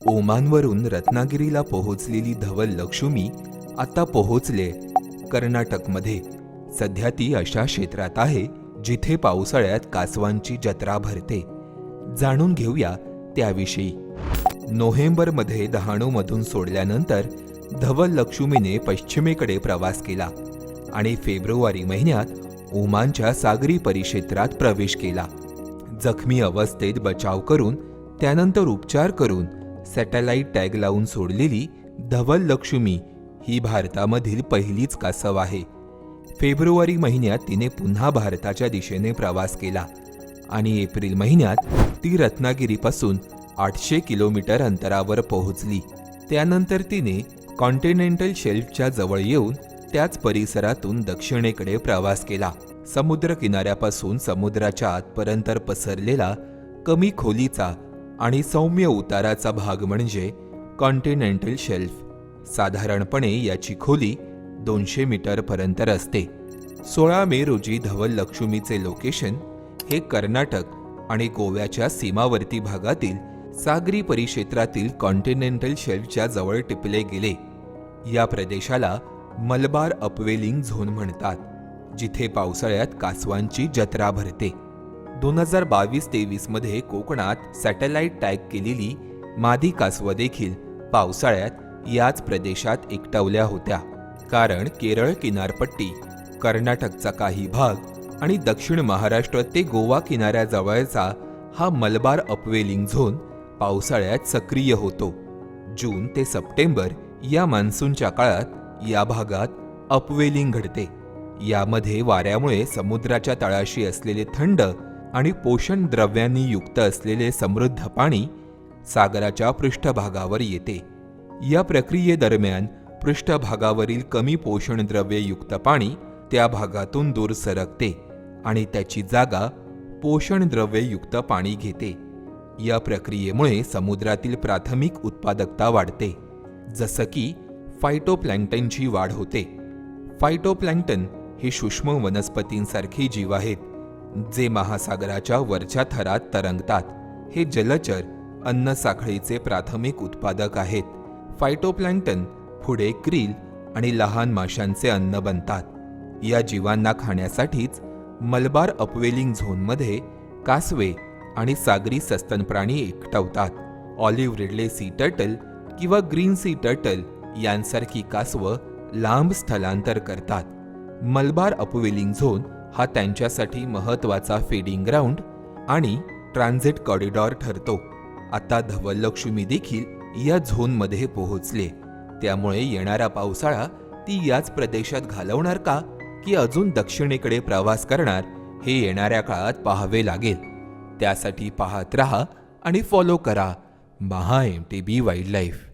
ओमानवरून रत्नागिरीला पोहोचलेली धवल लक्ष्मी आता पोहोचले कर्नाटकमध्ये. सध्या ती अशा क्षेत्रात आहे जिथे पावसाळ्यात कासवांची जत्रा भरते. जाणून घेऊया त्याविषयी. नोव्हेंबरमध्ये डहाणूमधून सोडल्यानंतर धवल लक्ष्मीने पश्चिमेकडे प्रवास केला आणि फेब्रुवारी महिन्यात ओमानच्या सागरी परिक्षेत्रात प्रवेश केला. जखमी अवस्थेत बचाव करून त्यानंतर उपचार करून सॅटेलाइट टॅग लावून सोडलेली धवल लक्ष्मी ही भारतामधील पहिलीच कासव आहे. फेब्रुवारी महिन्यात तिने पुन्हा भारताच्या दिशेने प्रवास केला आणि एप्रिल महिन्यात ती रत्नागिरीपासून 800 किलोमीटर अंतरावर पोहोचली. त्यानंतर तिने कॉन्टिनेंटल शेल्फच्या जवळ येऊन त्याच परिसरातून दक्षिणेकडे प्रवास केला. समुद्र किनाऱ्यापासून समुद्राच्या आतपर्यंत पसरलेला कमी खोलीचा आणि सौम्य उताराचा भाग म्हणजे कॉन्टिनेंटल शेल्फ. साधारणपणे याची खोली 200 मीटरपर्यंत असते. 16 मे रोजी धवल लक्ष्मीचे लोकेशन हे कर्नाटक आणि गोव्याच्या सीमावर्ती भागातील सागरी परिक्षेत्रातील कॉन्टिनेंटल शेल्फच्या जवळ टिपले गेले. या प्रदेशाला मलबार अपवेलिंग झोन म्हणतात, जिथे पावसाळ्यात कासवांची जत्रा भरते. 2022-23 मध्ये कोकणात सॅटेलाइट टॅग केलेली मादी कासवं देखील पावसाळ्यात याच प्रदेशात एकटवल्या होत्या. कारण केरळ किनारपट्टी, कर्नाटकचा काही भाग आणि दक्षिण महाराष्ट्र ते गोवा किनाऱ्याजवळचा हा मलबार अपवेलिंग झोन पावसाळ्यात सक्रिय होतो. जून ते सप्टेंबर या मान्सूनच्या काळात या भागात अपवेलिंग घडते. यामध्ये वाऱ्यामुळे समुद्राच्या तळाशी असलेले थंड आणि पोषण द्रव्यांनी युक्त असलेले समृद्ध पाणी सागराच्या पृष्ठभागावर येते. या प्रक्रियेदरम्यान पृष्ठभागावरील कमी पोषण द्रव्ययुक्त पाणी त्या भागातून दूर सरकते आणि त्याची जागा पोषण द्रव्ययुक्त पाणी घेते. या प्रक्रियेमुळे समुद्रातील प्राथमिक उत्पादकता वाढते, जसं की फायटोप्लॅन्क्टनची वाढ होते. फायटोप्लॅन्क्टन हे सूक्ष्म वनस्पतींसारखे जीव आहेत, जे महासागराच्या वरच्या थरात तरंगतात. हे जलचर अन्न साखळीचे प्राथमिक उत्पादक आहेत. फायटोप्लॅन्क्टन पुढे क्रील आणि लहान माशांचे अन्न बनतात. या जीवांना खाण्यासाठीच मलबार अपवेलिंग झोनमध्ये कासवे आणि सागरी सस्तन प्राणी एकटवतात. ऑलिव्ह रिडले सी टर्टल किंवा ग्रीन सी टर्टल यांसारखी कासवं लांब स्थलांतर करतात. मलबार अपवेलिंग झोन हा त्यांच्यासाठी महत्त्वाचा फीडिंग ग्राउंड आणि ट्रान्झिट कॉरिडॉर ठरतो. आता धवल लक्ष्मी देखील या झोनमध्ये पोहोचले. त्यामुळे येणारा पावसाळा ती याच प्रदेशात घालवणार का, की अजून दक्षिणेकडे प्रवास करणार, हे येणाऱ्या काळात पाहावे लागेल. त्यासाठी पाहत रहा आणि फॉलो करा MHA MTB वाईल्डलाईफ.